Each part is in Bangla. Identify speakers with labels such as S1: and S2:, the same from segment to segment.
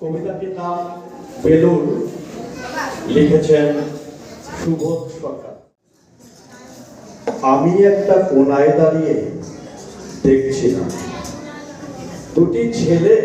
S1: কবিতাটির নাম বেলুন, লিখেছেন সুবোধ সরকার। আমি একটা কোনায় দাঁড়িয়ে দেখছিলাম দুটি ছেলে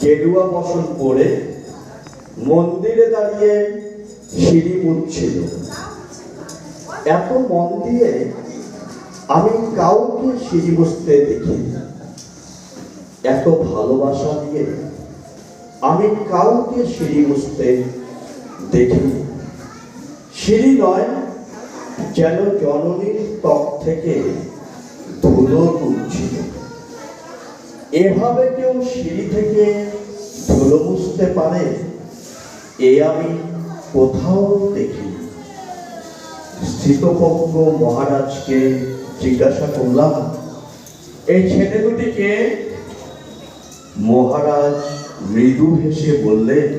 S1: গেরুয়া বসন পরে মন্দিরে দাঁড়িয়ে সিঁড়ি মুছছিল। এত মন দিয়ে আমি কাউকে সিঁড়ি মুছতে দেখিনি, এত ভালোবাসা দিয়ে আমি কাউকে সিঁড়ি মুছতে দেখিনি। সিঁড়ি নয়, যেন জননীর ত্বক থেকে ধুলো তুলছিল। এভাবে কেউ সিঁড়ি থেকে ধুলো মুছতে পারে এ আমি কোথাও দেখিনি। স্থিতপজ্ঞ মহারাজকে জিজ্ঞাসা করলাম, এই ছেলে দুটিকে? মহারাজ মৃদু হেসে বললেন,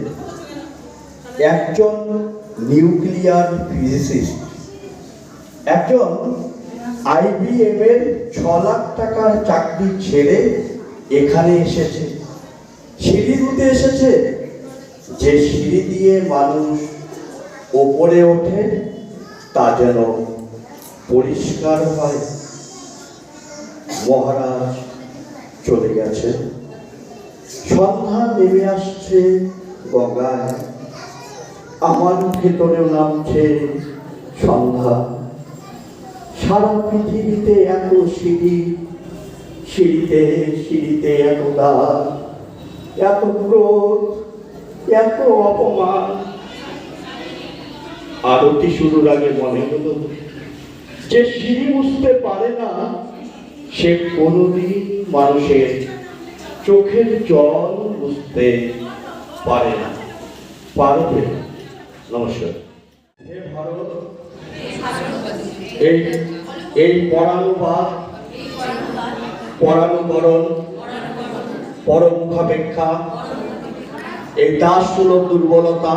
S1: একজন নিউক্লিয়ার ফিজিসিস্ট, একজন IBM এর 6 লাখ টাকার চাকরি ছেড়ে এখানে এসেছে। সিঁড়ি ধুতে এসেছে, যে সিঁড়ি দিয়ে মানুষ ওপরে ওঠে তা যেন পরিষ্কার হয়। মহারাজ চলে গেছেন। সন্ধ্যা নেমে আসছে গঙ্গায়, আমার ভেতরেও নামছে সন্ধ্যা। সারা পৃথিবীতে এত সিঁড়ি, সিঁড়িতে সিঁড়িতে এত দাগ, এত ক্রোধ, এত অপমান। আরতি শুরুর আগে মনে হলো, যে সিঁড়ি মুছতে পারে না সে কোনোদিন মানুষের চোখের জল বুঝতে পারে না, পারবে। নমস্কার। হে ভারত, এই পরানুবাদ, পরানুকরণ, পরমুখাপেক্ষা, এই দাসসুলভ দুর্বলতা,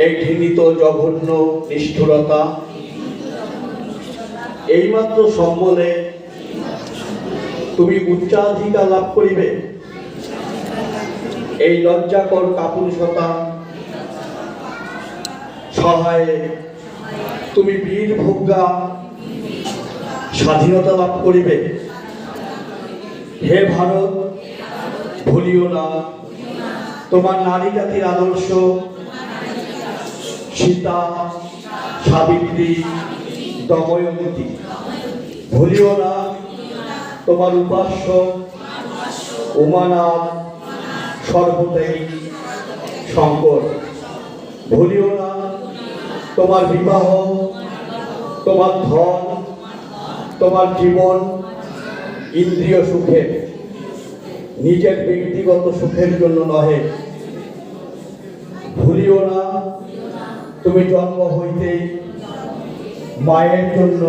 S1: এই ঘৃণিত জঘন্য নিষ্ঠুরতা, এইমাত্র সম্বলে তুমি উচ্চাধিকার লাভ করিবে। এই লজ্জাকর কাপুরুষতা সহায়ে তুমি বীর ভোগ্যা স্বাধীনতা লাভ করিবে। হে ভারত, ভুলিও না তোমার নারী জাতির আদর্শ, সীতা, সাবিত্রী, দময়ন্তী। ভুলিও না তোমার উপাস্য উমানাথ, সর্বত্যাগী শঙ্কর। ভুলিও না তোমার বিবাহ, তোমার ধন, তোমার জীবন ইন্দ্রিয় সুখের, নিজের ব্যক্তিগত সুখের জন্য নহে। ভুলিও না তুমি জন্ম হইতেই মায়ের জন্য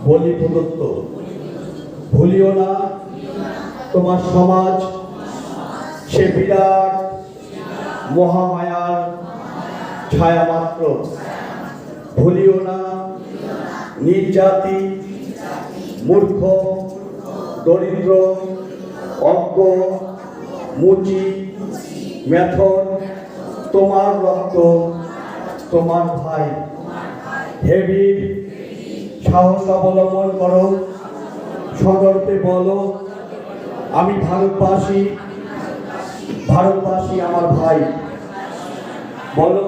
S1: বলি প্রদত্ত। ভুলিও না তোমার সমাজ সে বিরাট মহামায়ার ছায়া মাত্র। ভুলিও না নির্জাতি, মূর্খ, দরিদ্র, অজ্ঞ, মুচি, মেথর তোমার রক্ত, তোমার ভাই। হে বীর, সাহস অবলম্বন করো, সদর্পে বলো আমি ভারতবাসী, ভারতবাসী আমার ভাই। বলো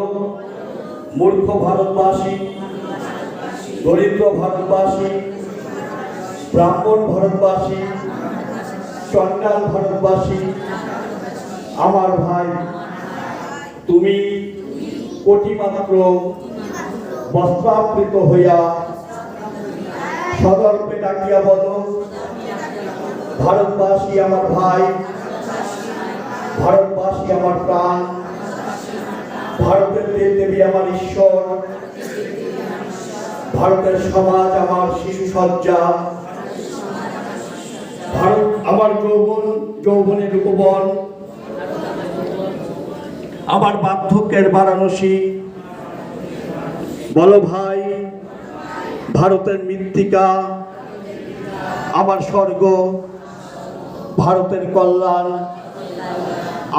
S1: মূর্খ ভারতবাসী, দরিদ্র ভারতবাসী, ব্রাহ্মণ ভারতবাসী, চণ্ডাল ভারতবাসী আমার ভাই। তুমি কোটিমাত্র বস্ত্রাবৃত হইয়া সদর্পে ডাকিয়া বলো ভারতবাসী আমার ভাই, ভারতবাসী আমার প্রাণ, ভারতের দেবদেবী আমার ঈশ্বর, ভারতের সমাজ আমার শিশু সজ্জা, ভারত আমার যৌবন, যৌবনের উপবন, আমার বার্ধক্যের বারাণসী। বলো ভাই, ভারতের মৃত্তিকা আমার স্বর্গ, ভারতের কল্যাণ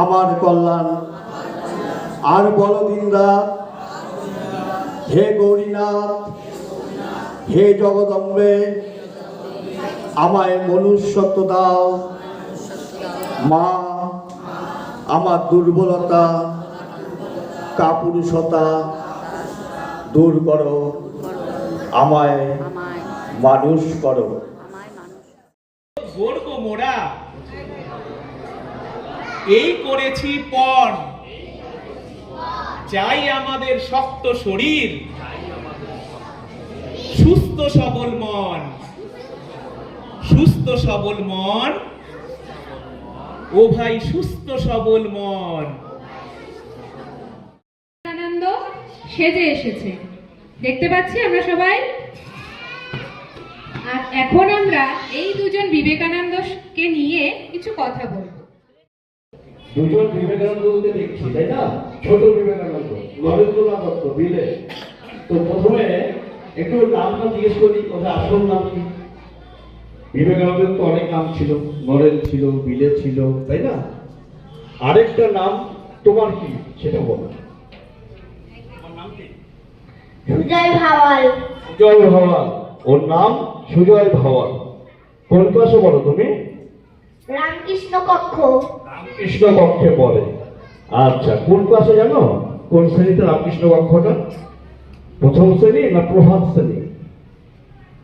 S1: আমার কল্যাণ। আর বলো দিনরাত, হে গৌরীনাথ, হে জগদম্বে, আমায় মনুষ্যত্ব দাও। মা, আমার দুর্বলতা কাপুরুষতা দূর করো, আমায় মানুষ করো।
S2: গর্ব মোরা এই করেছি পণ, চাই আমাদের শক্ত শরীর, সুস্থ সবল মন। সুস্থ সবল মন, ও ভাই সুস্থ সবল মন।
S3: আনন্দ সেজে এসেছে, দেখতে পাচ্ছি আমরা সবাই। আর এখন আমরা এই দুজন বিবেকানন্দকে নিয়ে কিছু কথা বলবো।
S1: দুজন বিবেকানন্দকে দেখছি, তাই না? ছোট বিবেকানন্দ, নরেন্দ্রনাথ দত্ত, বিলে। তো প্রথমে একটু নামটা জিজ্ঞেস করি, ওদের আসল নাম কি? বিবেকানন্দের তো অনেক নাম ছিল, নরেন ছিল, বিলে ছিল, তাই না? আরেকটা নাম তোমার কি সেটা বলো।
S4: সুজয় ভাওয়াল।
S1: সুজয় ভাওয়াল, ওর নাম সুজয় ভাওয়াল। কোন ক্লাসে পড়ো তুমি?
S4: রামকৃষ্ণ কক্ষ।
S1: রামকৃষ্ণ কক্ষে পড়ে। আচ্ছা, কোন ক্লাসে জানো? কোন শ্রেণীতে রামকৃষ্ণ কক্ষটা? প্রথম শ্রেণী না প্রভাত শ্রেণী?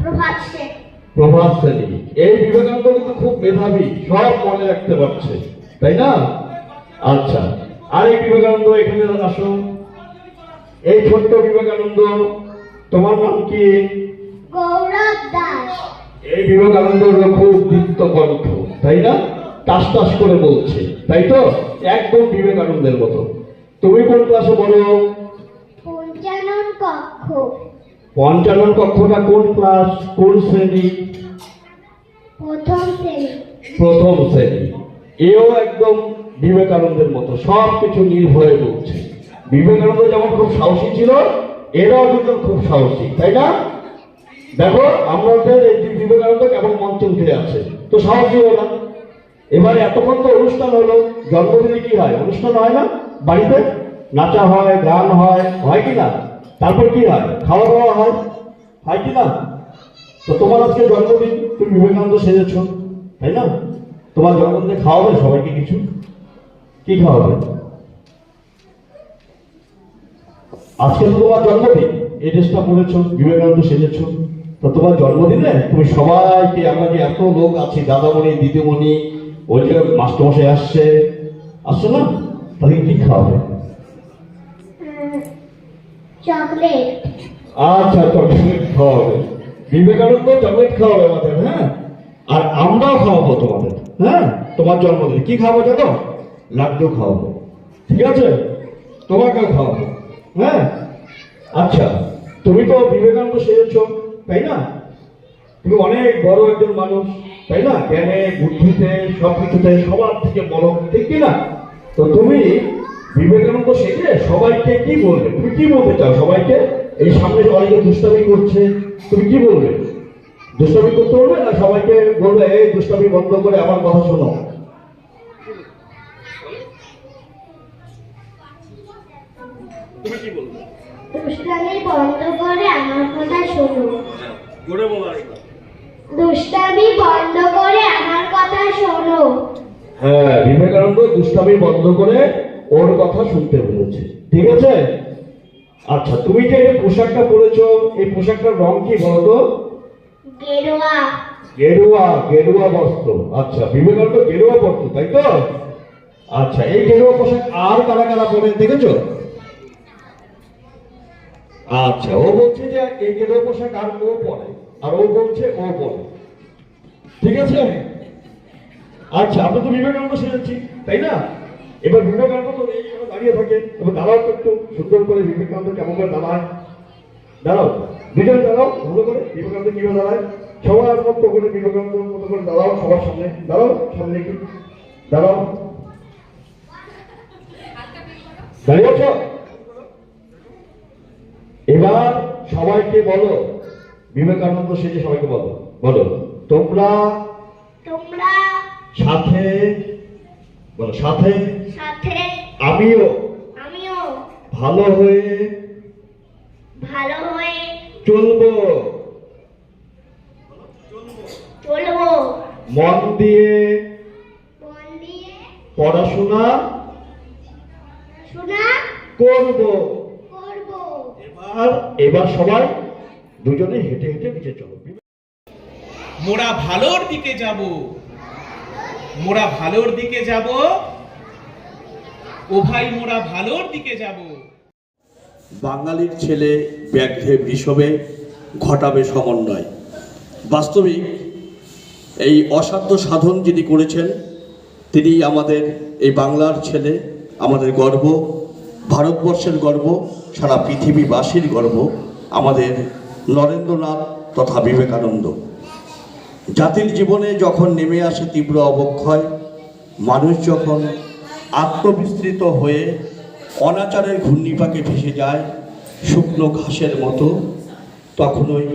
S4: প্রভাত সেন।
S1: প্রভাত শ্রেণী। এই বিবেকানন্দ কিন্তু খুব মেধাবী, সব মনে রাখতে পারছে, তাই না? আচ্ছা, আর এই বিবেকানন্দ এখানে আসো। এই ছোট্ট বিবেকানন্দ, তোমার নাম কি?
S4: গৌরব দাস।
S1: এই বিবেকানন্দ খুব দীপ্ত কণ্ঠ, তাই না? টাস টাস করে বলছে, তাই তো? একদম বিবেকানন্দের মতো। তুমি কোন ক্লাসে পড়ো?
S4: পঞ্চানন কক্ষ।
S1: পঞ্চানন কক্ষটা কোন ক্লাস, কোন শ্রেণী?
S4: প্রথম শ্রেণী।
S1: প্রথম শ্রেণী। এও একদম বিবেকানন্দের মতো সব কিছু নির্ভয়ে বলছে। বিবেকানন্দ যেমন খুব সাহসী ছিল, এরাও দুজন খুব সাহসী, তাই না? দেখো আমাদের এই বিবেকানন্দ কেমন মঞ্চ উঠে আছে, তো সাহসী ওরা। এবারে এতক্ষণ তো অনুষ্ঠান হলো, জন্মদিনে কি হয়? অনুষ্ঠান হয় না? বাড়িতে নাচা হয়, গান হয়, হয় কি না? তারপর কি হয়? খাওয়া দাওয়া হয়, হয় কি না? তো তোমার আজকে জন্মদিন, তুমি বিবেকানন্দ সেজেছ, তাই না? তোমার জন্মদিনে খাওয়াবে সবাইকে কিছু? কি খাওয়াবে? আজকে তো তোমার জন্মদিন, এই ড্রেসটা পরেছো, বিবেকানন্দ সেজেছ। তো তোমার জন্মদিনে তুমি সবাইকে, আমরা যে এত লোক আছি, দাদামণি, দিদিমণি, ওই যে মাস্টারমশাই আসছে, আসছো না? তাহলে কি খাওয়াবে?
S4: চকলেট।
S1: আচ্ছা, চকলেট খাওয়াবে। বিবেকানন্দ চকলেট খাওয়াবে আমাদের, হ্যাঁ? আর আমরাও খাওয়াবো তোমাদের, হ্যাঁ? তোমার জন্মদিনে কি খাওয়াবো জানো? লাড্ডু খাওয়াবো, ঠিক আছে? তোমাকেও খাওয়াবো, হ্যাঁ? আচ্ছা, তুমি তো বিবেকানন্দ সেজেছ, তাই না? তুমি অনেক বড় একজন মানুষ, তাই না? জ্ঞানে, বুদ্ধিতে, সবকিছুতে সবার থেকে বড়, ঠিক কি না? তো তুমি বিবেকানন্দ শেখে সবাইকে কি বলবে? তুমি কি বলতে চাও সবাইকে? এই সামনে অনেকে দুষ্টামি করছে, তুমি কি বলবে? দুষ্টামি করতে বলবে না সবাইকে বলবে এই দুষ্টামি বন্ধ করে আমার কথা শোনো? তুমি কি বলবে?
S4: দুষ্টামি বন্ধ করে আমার কথা শোনো।
S1: জোরে বলো আরেকবার।
S4: দুষ্টামি বন্ধ করে আমার কথা শোনো।
S1: হ্যাঁ, বিবেকানন্দ দুষ্টামি বন্ধ করে ওর কথা শুনতে বলেছে, ঠিক আছে? আচ্ছা, তুমি যে এই পোশাকটা পরেছো, এই পোশাকটার রং কি বলতো?
S4: গেরুয়া।
S1: গেরুয়া, গেরুয়া বস্ত্র। আচ্ছা, বিবেকানন্দ গেরুয়া পরতো, তাই তো? আচ্ছা, এই গেরুয়া পোশাক আর কারা কারা পরে দেখেছো? আচ্ছা, ও বলছে যে এই গেরুয়া পোশাক আর ও পরে, আর ও বলছে ও পরে, ঠিক আছে? আচ্ছা, আমরা তো বিবেকানন্দ সেরেছি, তাই না? এবার বিবেকানন্দ তো এইভাবে দাঁড়িয়ে থাকে, এবার দাঁড়াও তো একটু সুন্দর করে। বিবেকানন্দ কেমন করে দাঁড়ায়? দাঁড়াও, দুজন দাঁড়াও ভালো করে। বিবেকানন্দ কিভাবে দাঁড়ায়? সবার মতো করে বিবেকানন্দ মতো করে দাঁড়াও, সবার সামনে দাঁড়াও, সামনে কি দাঁড়াও, দাঁড়িয়ে আছো? এবার সবাইকে বলো, বিবেকানন্দ সেজে সবাইকে বলো, বলো তোমরা
S4: তোমরা
S1: সাথে, বলো সাথে
S4: সাথে
S1: আমিও
S4: আমিও
S1: ভালো হয়ে
S4: ভালো হয়ে
S1: চলবো,
S4: চলবো।
S1: মন দিয়ে
S4: মন দিয়ে
S1: পড়াশোনা
S4: শোনা
S1: করব।
S4: করব।
S1: এবার সবাই দুজনে হেঁটে হেঁটে নিচে চলো।
S2: মোরা ভালোর দিকে যাব, মোরা ভালোর দিকে যাব, ও ভাই মোরা ভালোর দিকে যাব।
S5: বাঙালির ছেলে ব্যাঘ্রে বিষবে ঘটাবে সমন্বয়। বাস্তবিক এই অসাধ্য সাধন যিনি করেছেন তিনি আমাদের এই বাংলার ছেলে, আমাদের গর্ব, ভারতবর্ষের গর্ব, সারা পৃথিবীবাসীর গর্ব, আমাদের নরেন্দ্রনাথ তথা বিবেকানন্দ। জাতির জীবনে যখন নেমে আসে তীব্র অবক্ষয়, মানুষ যখন আত্মবিস্তৃত হয়ে অনাচারের ঘূর্ণিপাকে ভেসে যায় শুকনো ঘাসের মতো, তখন ওই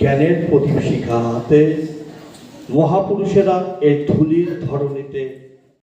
S5: জ্ঞানের প্রদীপ শিখা হাতে মহাপুরুষেরা এই ধূলির ধরণীতে